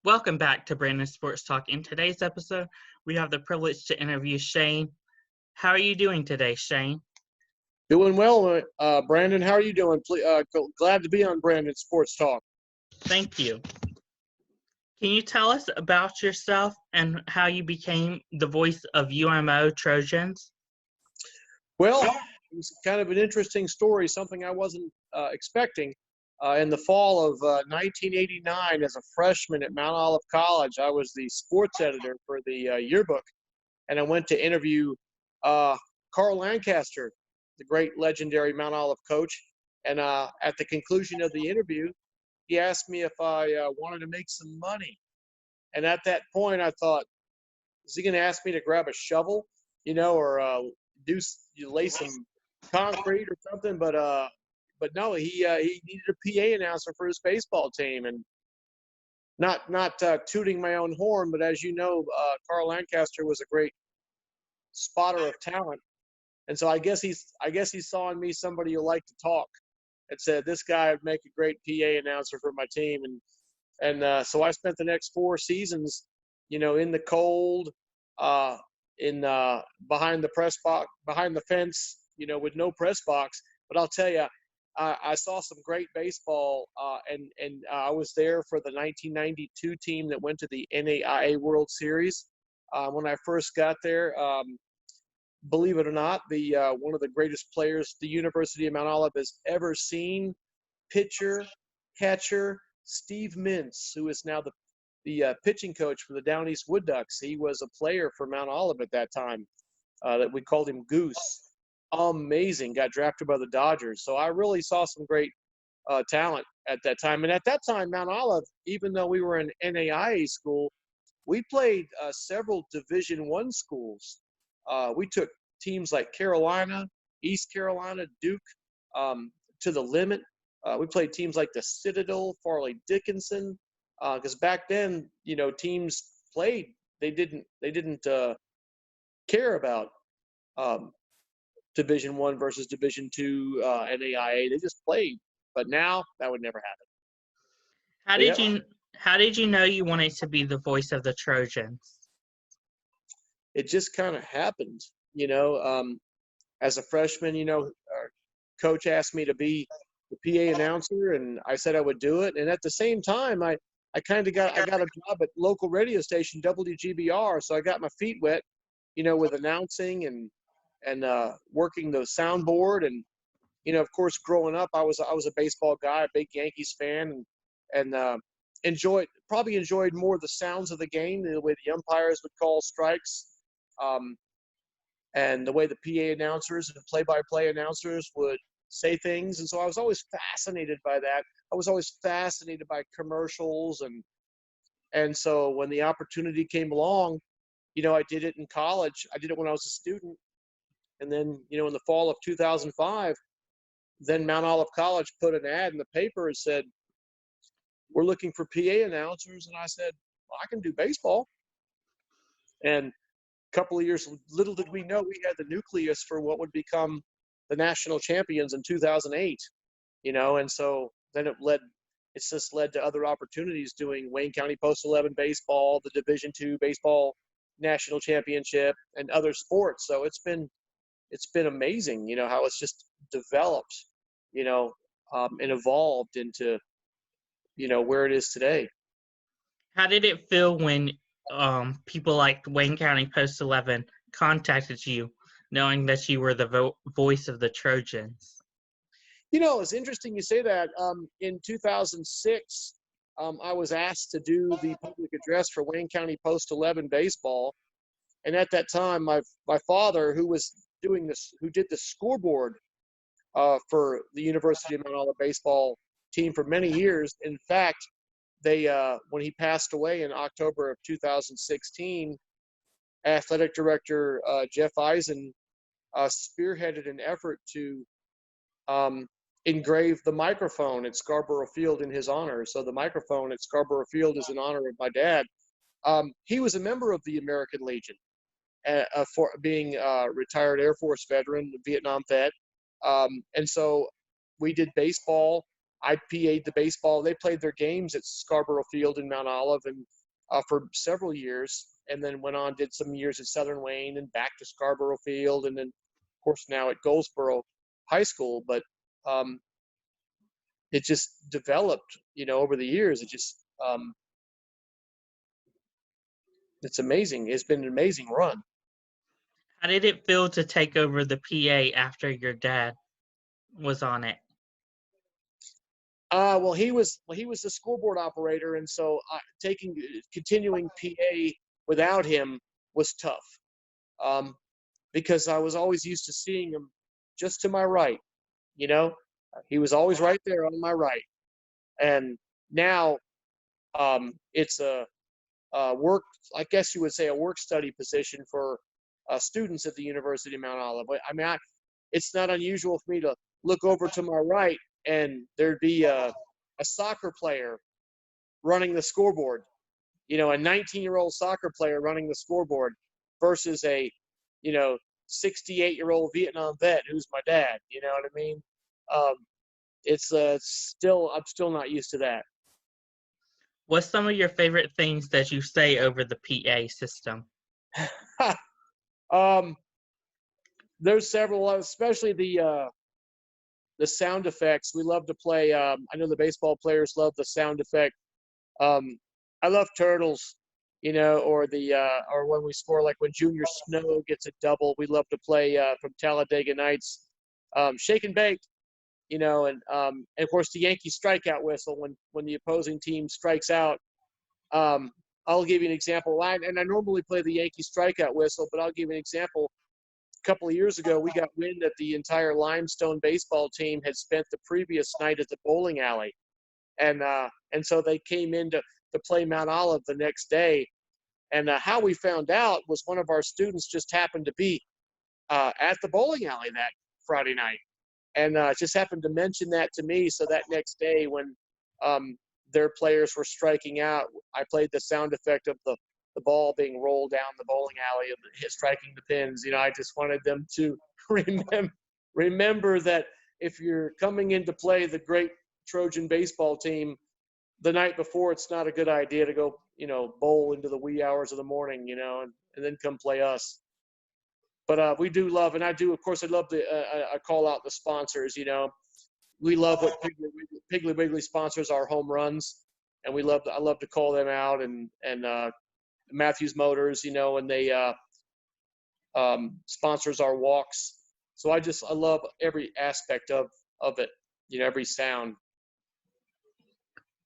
Welcome back to Brandon Sports Talk. In today's episode, we have the privilege to interview Shane. How are you doing today, Shane? Doing well, Brandon. How are you doing? Glad to be on Brandon Sports Talk. Thank you. Can you tell us about yourself and how you became the voice of UMO Trojans? Well, it was kind of an interesting story, something I wasn't expecting. In the fall of 1989, as a freshman at Mount Olive College, I was the sports editor for the yearbook, and I went to interview Carl Lancaster, the great legendary Mount Olive coach. And at the conclusion of the interview, he asked me if I wanted to make some money. And at that point, I thought, is he going to ask me to grab a shovel, or lay some concrete or something? But no, he needed a PA announcer for his baseball team, and not tooting my own horn, but as you know, Carl Lancaster was a great spotter of talent, and so I guess he saw in me somebody who liked to talk, and said this guy would make a great PA announcer for my team, and so I spent the next 4 seasons, in the cold, behind the press box, behind the fence, with no press box. But I'll tell you, I saw some great baseball, and I was there for the 1992 team that went to the NAIA World Series. When I first got there, believe it or not, the one of the greatest players the University of Mount Olive has ever seen, pitcher, catcher, Steve Mintz, who is now the pitching coach for the Down East Wood Ducks. He was a player for Mount Olive at that time. That we called him Goose. Amazing. Got drafted by the Dodgers. So I really saw some great talent at that time. And at that time, Mount Olive, even though we were an NAIA school, we played several Division I schools. We took teams like Carolina, East Carolina, Duke, to the limit. We played teams like the Citadel, Farley Dickinson, because back then, teams played. They didn't care about Division I versus Division II NAIA. They just played. But now that would never happen. How did you know you wanted to be the voice of the Trojans? It just kind of happened. As a freshman, our coach asked me to be the PA announcer, and I said I would do it. And at the same time, I got a job at local radio station WGBR, so I got my feet wet, with announcing and working the soundboard. And of course, growing up, I was a baseball guy, a big Yankees fan, and enjoyed more the sounds of the game, the way the umpires would call strikes, and the way the PA announcers and play-by-play announcers would say things. And so I was always fascinated by that. I was always fascinated by commercials, and so when the opportunity came along, I did it in college. I did it when I was a student, and then in the fall of 2005, then Mount Olive College put an ad in the paper and said, "We're looking for PA announcers," and I said, "Well, I can do baseball." And a couple of years, little did we know, we had the nucleus for what would become the national champions in 2008, and so then it's just led to other opportunities doing Wayne County Post 11 baseball, the Division II baseball national championship, and other sports. So it's been amazing, how it's just developed, and evolved into, where it is today. How did it feel when people like Wayne County Post 11 contacted you, knowing that you were the voice of the Trojans? It's interesting you say that. In 2006, I was asked to do the public address for Wayne County Post 11 baseball. And at that time, my father, who did the scoreboard for the University of Mount Olive baseball team for many years. In fact, when he passed away in October of 2016, athletic director Jeff Eisen spearheaded an effort to engrave the microphone at Scarborough Field in his honor. So the microphone at Scarborough Field is in honor of my dad. He was a member of the American Legion, for being a retired Air Force veteran, Vietnam vet. And so we did baseball I PA'd the baseball. They played their games at Scarborough Field in Mount Olive and for several years, and then went on, did some years at Southern Wayne and back to Scarborough Field, and then, of course, now at Goldsboro High School. But it just developed, over the years. It just it's amazing. It's been an amazing run. How did it feel to take over the PA after your dad was on it? Well, he was the scoreboard operator, and so continuing PA without him was tough, because I was always used to seeing him just to my right. He was always right there on my right, and now it's a work, I guess you would say, a work study position for students at the University of Mount Olive. I mean, it's not unusual for me to look over to my right and there'd be a soccer player running the scoreboard, a 19-year-old soccer player running the scoreboard versus a, 68-year-old Vietnam vet who's my dad. You know what I mean? I'm still not used to that. What's some of your favorite things that you say over the PA system? There's several, especially the sound effects. We love to play. I know the baseball players love the sound effect. I love turtles, or or when we score, like when Junior Snow gets a double. We love to play from Talladega Nights, Shake and Bake, and of course the Yankee strikeout whistle when the opposing team strikes out. I'll give you an example. I normally play the Yankee strikeout whistle, but I'll give you an example. A couple of years ago, we got wind that the entire Limestone baseball team had spent the previous night at the bowling alley, and so they came in to play Mount Olive the next day. And how we found out was one of our students just happened to be at the bowling alley that Friday night, and just happened to mention that to me. So that next day, when their players were striking out, I played the sound effect of the ball being rolled down the bowling alley and striking the pins. I just wanted them to remember that if you're coming in to play the great Trojan baseball team the night before, it's not a good idea to go, bowl into the wee hours of the morning, and then come play us. But we do love, and I do, of course, I love I call out the sponsors. We love what Piggly Wiggly sponsors our home runs, and I love to call them out, and Matthews Motors, and they sponsors our walks. So I love every aspect of it, every sound.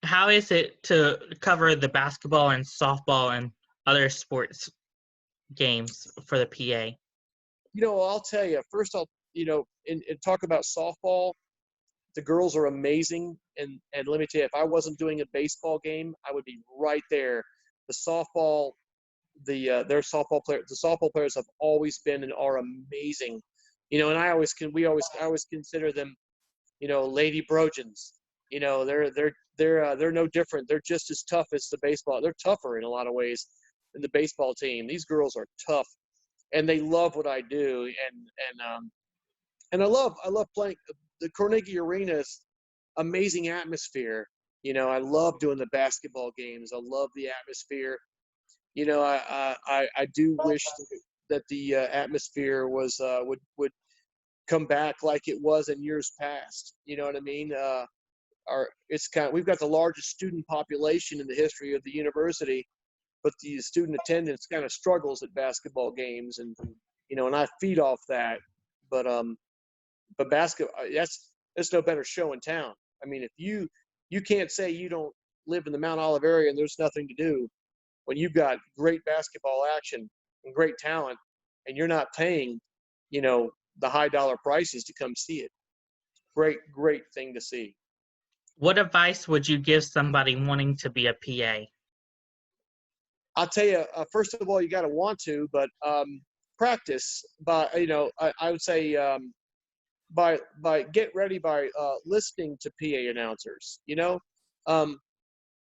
How is it to cover the basketball and softball and other sports games for the PA? I'll tell you, first and talk about softball. The girls are amazing, and let me tell you, if I wasn't doing a baseball game, I would be right there. The softball, the softball players have always been and are amazing, and I always consider them, Lady Trojans. They're no different. They're just as tough as the baseball. They're tougher in a lot of ways than the baseball team. These girls are tough, and they love what I do, and I love playing. The Carnegie Arena is amazing atmosphere. I love doing the basketball games. I love the atmosphere. I do wish that the atmosphere was would come back like it was in years past. You know what I mean? We've got the largest student population in the history of the university, but the student attendance kind of struggles at basketball games, and and I feed off that. But basketball, there's no better show in town. I mean, if you can't say you don't live in the Mount Olive area and there's nothing to do when you've got great basketball action and great talent, and you're not paying, the high dollar prices to come see it. Great thing to see. What advice would you give somebody wanting to be a PA? I'll tell you, first of all, you got to want to, but practice. But I would say by get ready by listening to PA announcers.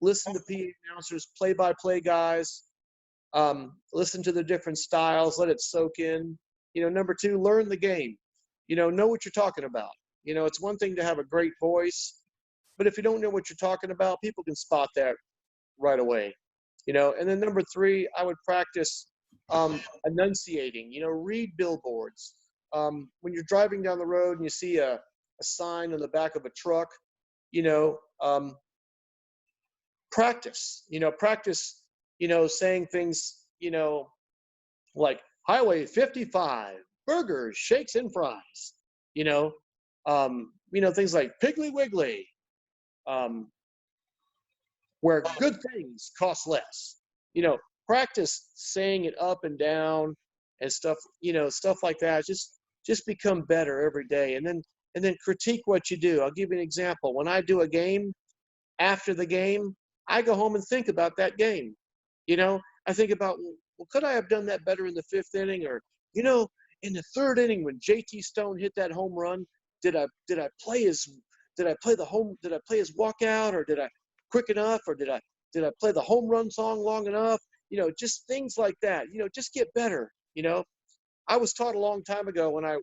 Listen to PA announcers, play-by-play guys. Listen to the different styles. Let it soak in. Number two, learn the game. Know what you're talking about. It's one thing to have a great voice, But if you don't know what you're talking about, people can spot that right away. And then number 3, I would practice enunciating. Read billboards. When you're driving down the road and you see a sign on the back of a truck, practice. Practice. Saying things. Like Highway 55, burgers, shakes, and fries. Things like Piggly Wiggly, where good things cost less. Practice saying it up and down and stuff. Stuff like that. Just become better every day, and then critique what you do. I'll give you an example. When I do a game, after the game, I go home and think about that game. I think about, well, could I have done that better in the 5th inning, or in the 3rd inning when JT Stone hit that home run, did I play his walkout, or did I quick enough, or did I play the home run song long enough? Just things like that. Just get better. I was taught a long time ago when I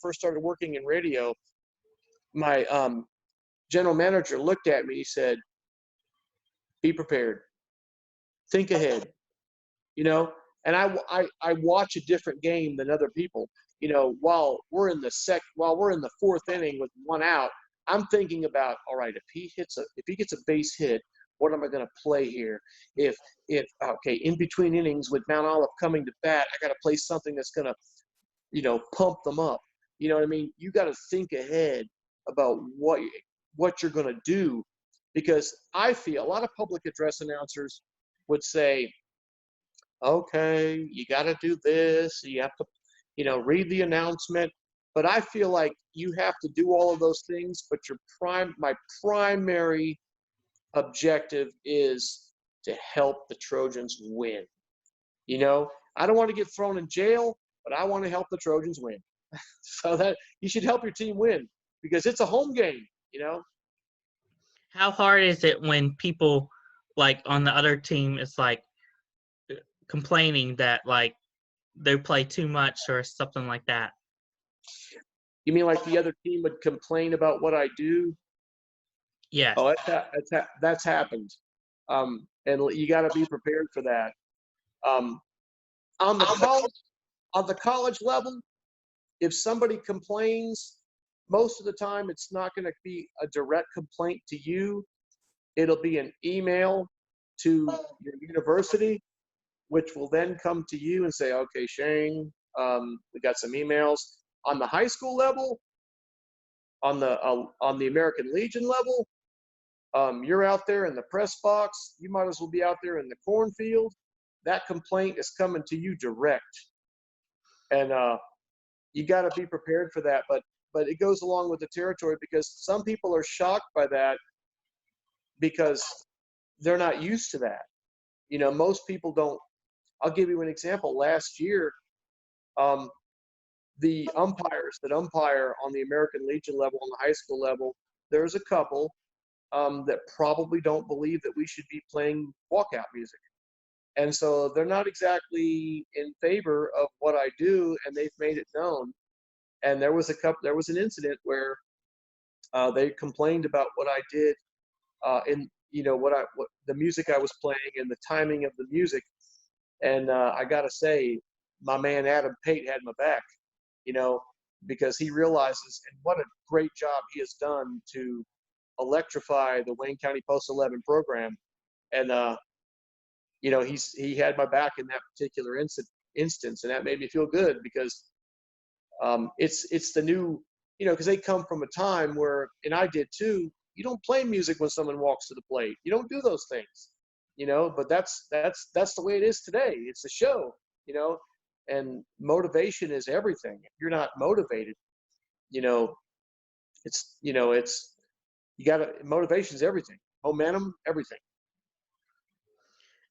first started working in radio. My general manager looked at me. He said, "Be prepared. Think ahead." And I watch a different game than other people. While we're in the 4th inning with 1 out, I'm thinking about, all right, if he gets a base hit, what am I going to play here? If in between innings with Mount Olive coming to bat, I got to play something that's going to pump them up. You know what I mean? You got to think ahead about what you're going to do, because I feel a lot of public address announcers would say, okay, you got to do this, you have to read the announcement, but I feel like you have to do all of those things, but my primary objective is to help the Trojans win. I don't want to get thrown in jail, but I want to help the Trojans win. So that you should help your team win, because it's a home game. How hard is it when people like on the other team is like complaining that like they play too much or something like that? You mean like the other team would complain about what I do? Yes. Oh, that's happened, and you got to be prepared for that. On the college level, if somebody complains, most of the time it's not going to be a direct complaint to you. It'll be an email to your university, which will then come to you and say, okay, Shane, we got some emails. On the high school level, on the American Legion level, you're out there in the press box. You might as well be out there in the cornfield. That complaint is coming to you direct. And you got to be prepared for that. But it goes along with the territory, because some people are shocked by that because they're not used to that. Most people don't. I'll give you an example. Last year, the umpires that umpire on the American Legion level, on the high school level, there's a couple that probably don't believe that we should be playing walkout music. And so they're not exactly in favor of what I do, and they've made it known. And there was an incident where they complained about what I did in what the music I was playing and the timing of the music. And I got to say, my man Adam Pate had my back, because he realizes, and what a great job he has done to electrify the Wayne County Post 11 program. And he had my back in that particular instance, and that made me feel good, because it's the new, because they come from a time where, and I did too, you don't play music when someone walks to the plate. You don't do those things, but that's the way it is today. It's a show, and motivation is everything. If you're not motivated, motivation is everything. Momentum, everything.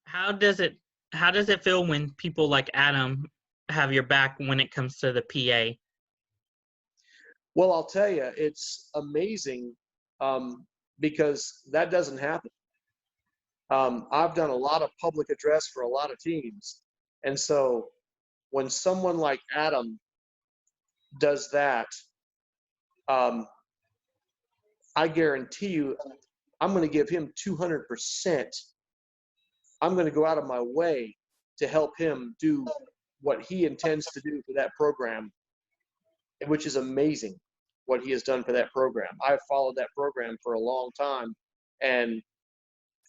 How does it feel when people like Adam have your back when it comes to the PA? Well, I'll tell you, it's amazing, because that doesn't happen. I've done a lot of public address for a lot of teams. And so when someone like Adam does that, I guarantee you, I'm going to give him 200%. I'm going to go out of my way to help him do what he intends to do for that program, which is amazing what he has done for that program. I've followed that program for a long time. And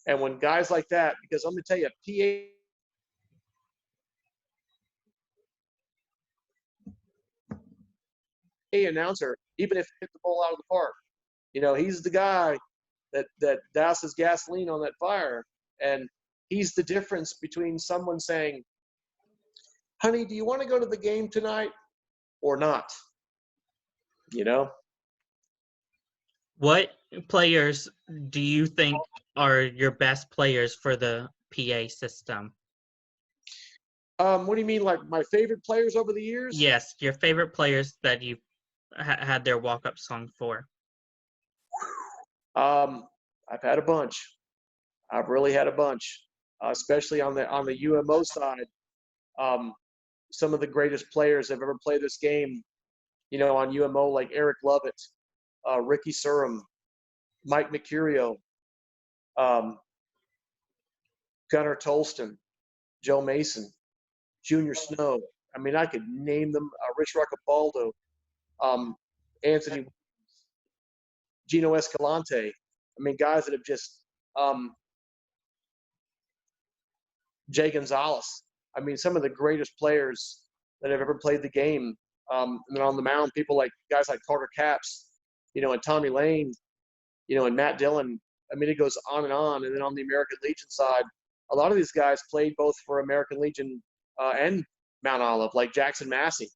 when guys like that, because I'm going to tell you, PA announcer, even if he hit the ball out of the park, he's the guy that douses gasoline on that fire. And he's the difference between someone saying, honey, do you want to go to the game tonight or not? What players do you think are your best players for the PA system? What do you mean, like my favorite players over the years? Yes, your favorite players that you've had their walk-up song for. I've had a bunch. I've really had a bunch, especially on the UMO side. Some of the greatest players that have ever played this game, on UMO, like Eric Lovett, Ricky Surham, Mike Mercurio, Gunnar Tolston, Joe Mason, Junior Snow. I mean, I could name them. Rich Roccabaldo, Anthony, Gino Escalante. I mean, guys that have just Jay Gonzalez. I mean, some of the greatest players that have ever played the game. And then on the mound, people like guys like Carter Capps, and Tommy Lane, and Matt Dillon. I mean, it goes on and on. And then on the American Legion side, a lot of these guys played both for American Legion and Mount Olive, like Jackson Massey.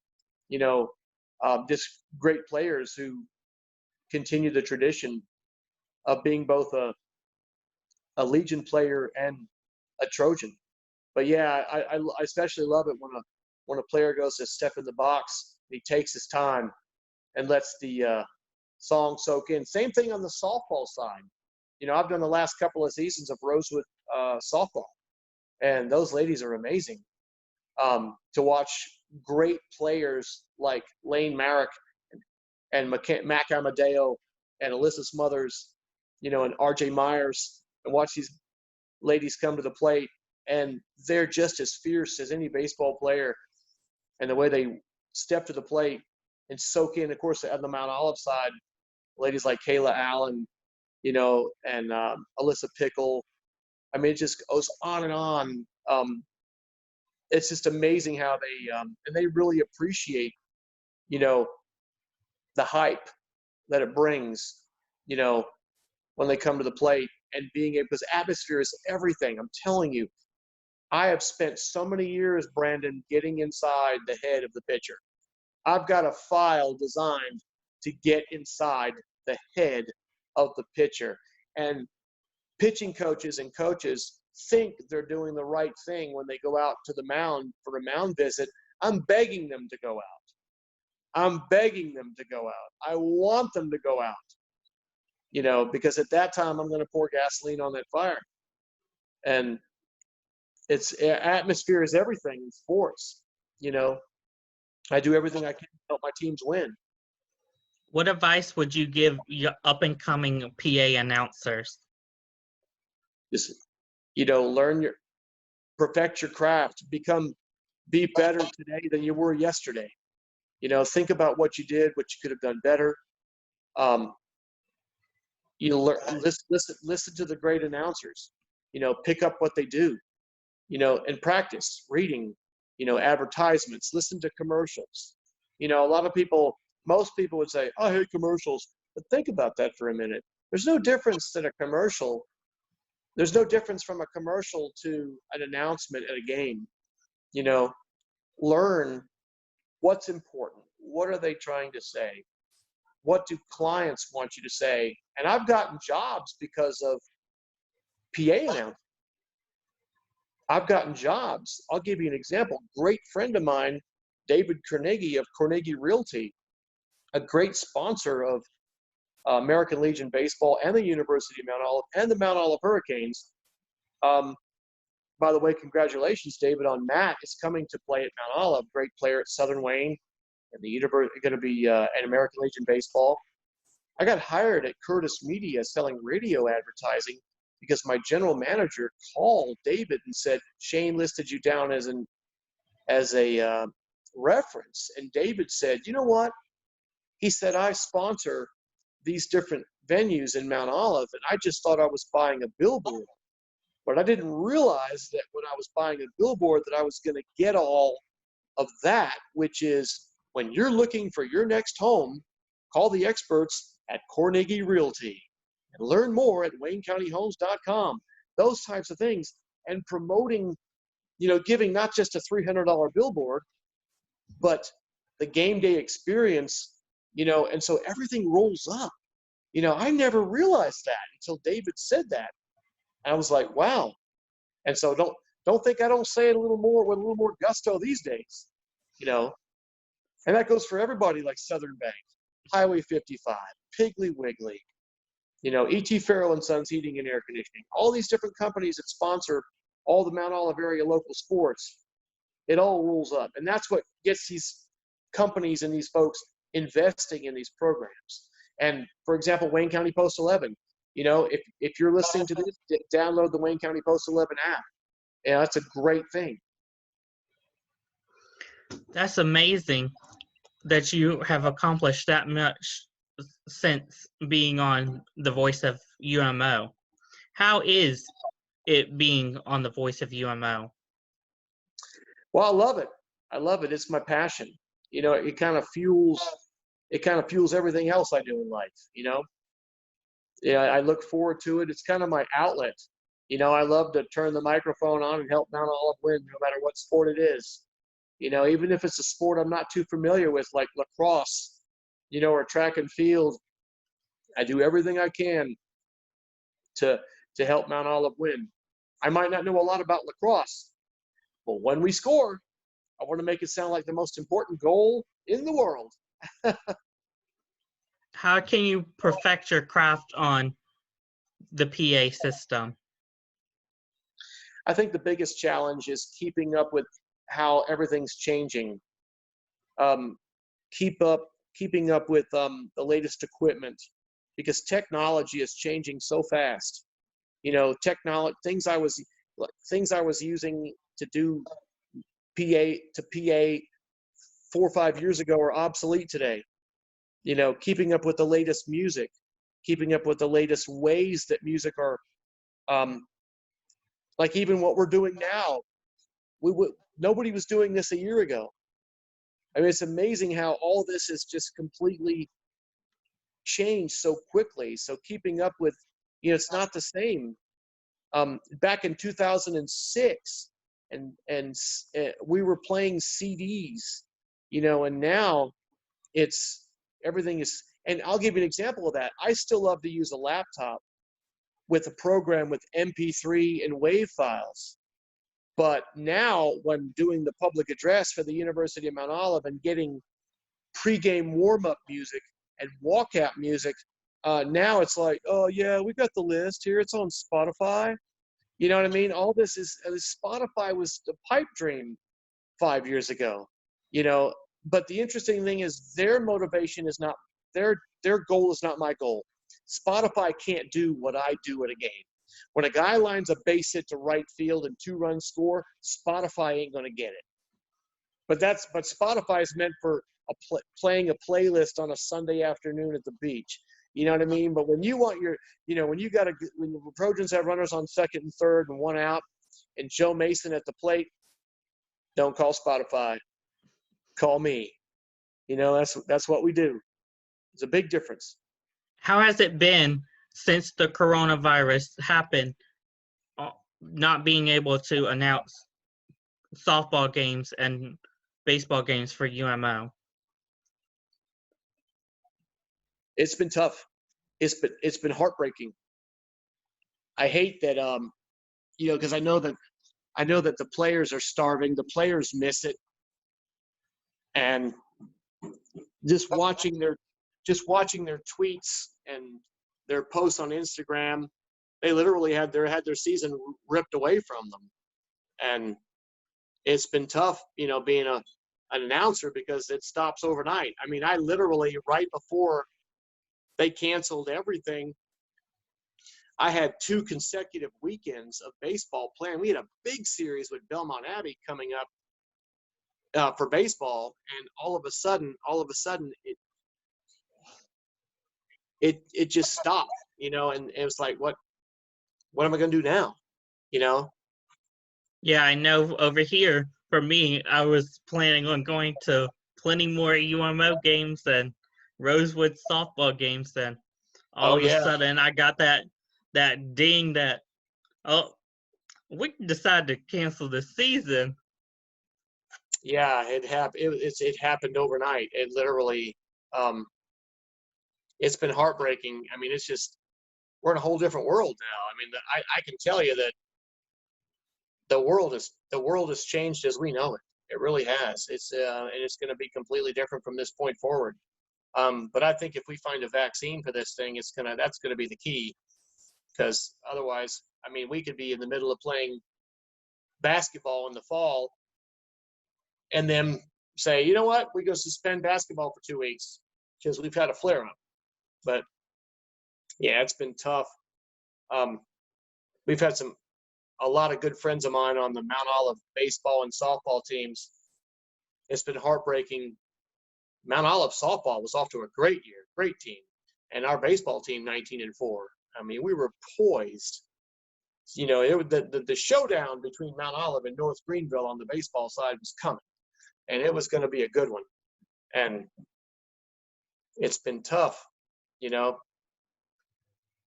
Just great players who continue the tradition of being both a Legion player and a Trojan. But yeah, I especially love it when a player goes to step in the box, he takes his time and lets the song soak in. Same thing on the softball side. I've done the last couple of seasons of Rosewood softball, and those ladies are amazing. To watch great players like Lane Marek and Mac Amadeo and Alyssa Smothers, and RJ Myers, and watch these ladies come to the plate, and they're just as fierce as any baseball player. And the way they step to the plate and soak in, of course, on the Mount Olive side, ladies like Kayla Allen, and Alyssa Pickle. I mean, it just goes on and on. It's just amazing how and they really appreciate, the hype that it brings, when they come to the plate and being able, because atmosphere is everything. I'm telling you, I have spent so many years, Brandon, getting inside the head of the pitcher. I've got a file designed to get inside the head of the pitcher. And pitching coaches and coaches think they're doing the right thing when they go out to the mound for a mound visit. I'm begging them to go out. I'm begging them to go out. I want them to go out, because at that time I'm going to pour gasoline on that fire. And atmosphere is everything in sports. I do everything I can to help my teams win. What advice would you give your up-and-coming PA announcers? Just, perfect your craft, be better today than you were yesterday. Think about what you did, what you could have done better. Listen to the great announcers. Pick up what they do. And practice reading. Advertisements. Listen to commercials. Most people would say, "I hate commercials," but think about that for a minute. There's no difference in a commercial. There's no difference from a commercial to an announcement at a game. Learn what's important. What are they trying to say? What do clients want you to say? And I've gotten jobs because of PA announcements. I've gotten jobs. I'll give you an example. Great friend of mine, David Carnegie of Carnegie Realty, a great sponsor of American Legion Baseball and the University of Mount Olive and the Mount Olive Hurricanes. By the way, congratulations, David, on Matt is coming to play at Mount Olive. Great player at Southern Wayne and the University, going to be at American Legion Baseball. I got hired at Curtis Media selling radio advertising because my general manager called David and said, Shane listed you down as a reference. And David said, you know what? He said, I sponsor these different venues in Mount Olive, and I just thought I was buying a billboard. But I didn't realize that when I was buying a billboard that I was going to get all of that, which is when you're looking for your next home, call the experts at Carnegie Realty and learn more at WayneCountyHomes.com. Those types of things, and promoting, giving not just a $300 billboard, but the game day experience, and so everything rolls up. I never realized that until David said that. And I was like, wow. And so don't think I don't say it a little more with a little more gusto these days, And that goes for everybody like Southern Bank, Highway 55, Piggly Wiggly, E.T. Farrell and Sons Heating and Air Conditioning, all these different companies that sponsor all the Mount Olive area local sports. It all rolls up. And that's what gets these companies and these folks investing in these programs. And for example, Wayne County Post 11, if you're listening to this, download the Wayne County Post 11 app. That's a great thing. That's amazing that you have accomplished that much since being on the Voice of UMO. How is it being on the Voice of UMO? Well, I love it. I love it. It's my passion. It kind of fuels everything else I do in life. I look forward to it. It's kind of my outlet. I love to turn the microphone on and help Mount Olive win, no matter what sport it is. Even if it's a sport I'm not too familiar with, like lacrosse, or track and field, I do everything I can to help Mount Olive win. I might not know a lot about lacrosse, but when we score, I want to make it sound like the most important goal in the world. How can you perfect your craft on the PA system? I think the biggest challenge is keeping up with how everything's changing. Keeping up with the latest equipment, because technology is changing so fast. Things I was using to do PA 4 or 5 years ago are obsolete today. Keeping up with the latest music, keeping up with the latest ways that music are, like even what we're doing now. Nobody was doing this a year ago. I mean, it's amazing how all this has just completely changed so quickly. So keeping up with, it's not the same. Back in 2006, and we were playing CDs, and now everything is. And I'll give you an example of that. I still love to use a laptop with a program with MP3 and WAV files. But now when doing the public address for the University of Mount Olive and getting pregame warm-up music and walkout music, now it's like, oh yeah, we got the list here. It's on Spotify. You know what I mean? All this is, Spotify was the pipe dream 5 years ago, but the interesting thing is their motivation is not, their goal is not my goal. Spotify can't do what I do at a game. When a guy lines a base hit to right field and 2-run score, Spotify ain't going to get it. But Spotify is meant for playing a playlist on a Sunday afternoon at the beach. You know what I mean? But when you want when the Trojans have runners on second and third and one out and Joe Mason at the plate, don't call Spotify. Call me. That's what we do. It's a big difference. How has it been since the coronavirus happened, not being able to announce softball games and baseball games for UMO? It's been tough. It's been heartbreaking. I hate that, because I know that the players are starving. The players miss it, and just watching their tweets and their posts on Instagram, they literally had their season ripped away from them, and it's been tough, being an announcer, because it stops overnight. I mean, I literally right before they canceled everything. I had 2 consecutive weekends of baseball playing. We had a big series with Belmont Abbey coming up for baseball, and all of a sudden, it just stopped, and it was like, what am I going to do now? Yeah, I know over here, for me, I was planning on going to plenty more UMO games and Rosewood softball games. Then all Oh of a yeah, sudden, I got that ding that, oh, we decided to cancel the season. yeah, it happened. It happened overnight. It literally, it's been heartbreaking. I mean, it's just, we're in a whole different world now. I mean, I can tell you that the world has changed as we know it. It really has. And it's going to be completely different from this point forward. But I think if we find a vaccine for this thing, that's gonna be the key, because otherwise, I mean, we could be in the middle of playing basketball in the fall, and then say, you know what, we go suspend basketball for 2 weeks because we've had a flare up. But yeah, it's been tough. We've had a lot of good friends of mine on the Mount Olive baseball and softball teams. It's been heartbreaking. Mount Olive softball was off to a great year, great team, and our baseball team 19-4. I mean, we were poised. The showdown between Mount Olive and North Greenville on the baseball side was coming, and it was going to be a good one. And it's been tough,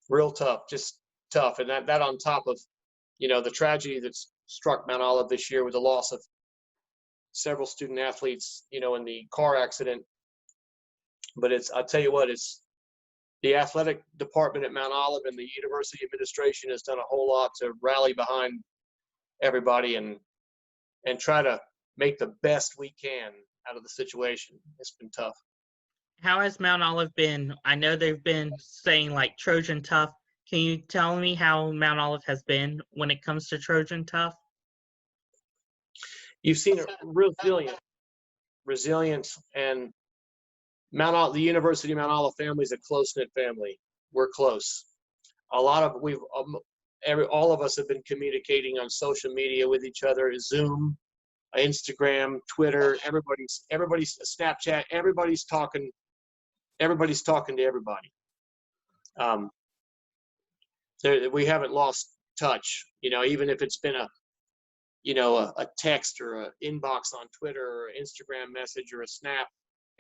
real tough, just tough. And that on top of, the tragedy that's struck Mount Olive this year with the loss of several student athletes, in the car accident. But I'll tell you what, it's the athletic department at Mount Olive and the university administration has done a whole lot to rally behind everybody and try to make the best we can out of the situation. It's been tough. How has Mount Olive been? I know they've been saying like Trojan tough. Can you tell me how Mount Olive has been when it comes to Trojan tough? You've seen a resilience, and the University of Mount Olive family is a close-knit family. We're close. All of us have been communicating on social media with each other, Zoom, Instagram, Twitter, everybody's Snapchat, everybody's talking to everybody. We haven't lost touch, even if it's been a text or an inbox on Twitter or Instagram message or a snap.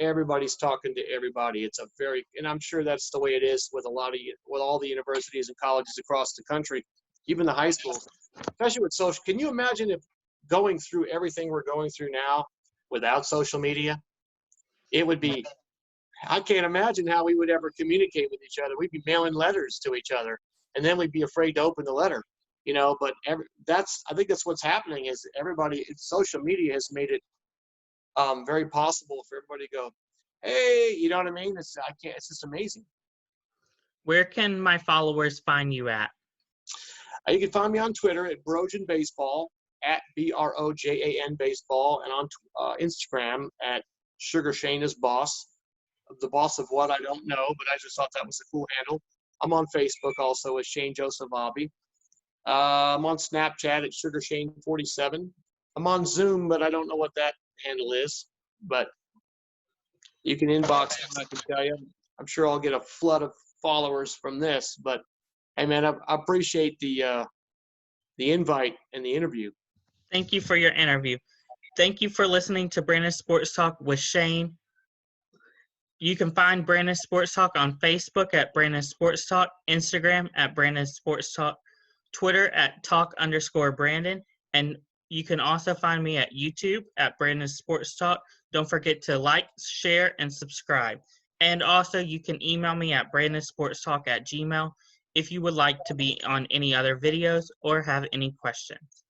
Everybody's talking to everybody. And I'm sure that's the way it is with all the universities and colleges across the country, even the high schools, especially with social. Can you imagine if going through everything we're going through now without social media? It would be, I can't imagine how we would ever communicate with each other. We'd be mailing letters to each other, and then we'd be afraid to open the letter, but I think that's what's happening is social media has made it very possible for everybody to go, hey, you know what I mean? It's just amazing. Where can my followers find you at? You can find me on Twitter at Brojan Baseball, at BROJAN Baseball, and on Instagram at Sugar Shane is Boss. The boss of what, I don't know, but I just thought that was a cool handle. I'm on Facebook also as Shane Joseph Aube. I'm on Snapchat at Sugar Shane 47. I'm on Zoom, but I don't know what that handle is. But you can inbox me, I can tell you. I'm sure I'll get a flood of followers from this. But hey, man, I appreciate the invite and the interview. Thank you for your interview. Thank you for listening to Brandon Sports Talk with Shane. You can find Brandon Sports Talk on Facebook at Brandon Sports Talk, Instagram at Brandon Sports Talk, Twitter at Talk_Brandon, and you can also find me at YouTube at Brandon Sports Talk. Don't forget to like, share, and subscribe. And also, you can email me at brandonsportstalk@gmail.com if you would like to be on any other videos or have any questions.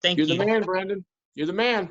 Thank you. You're the man, Brandon. You're the man.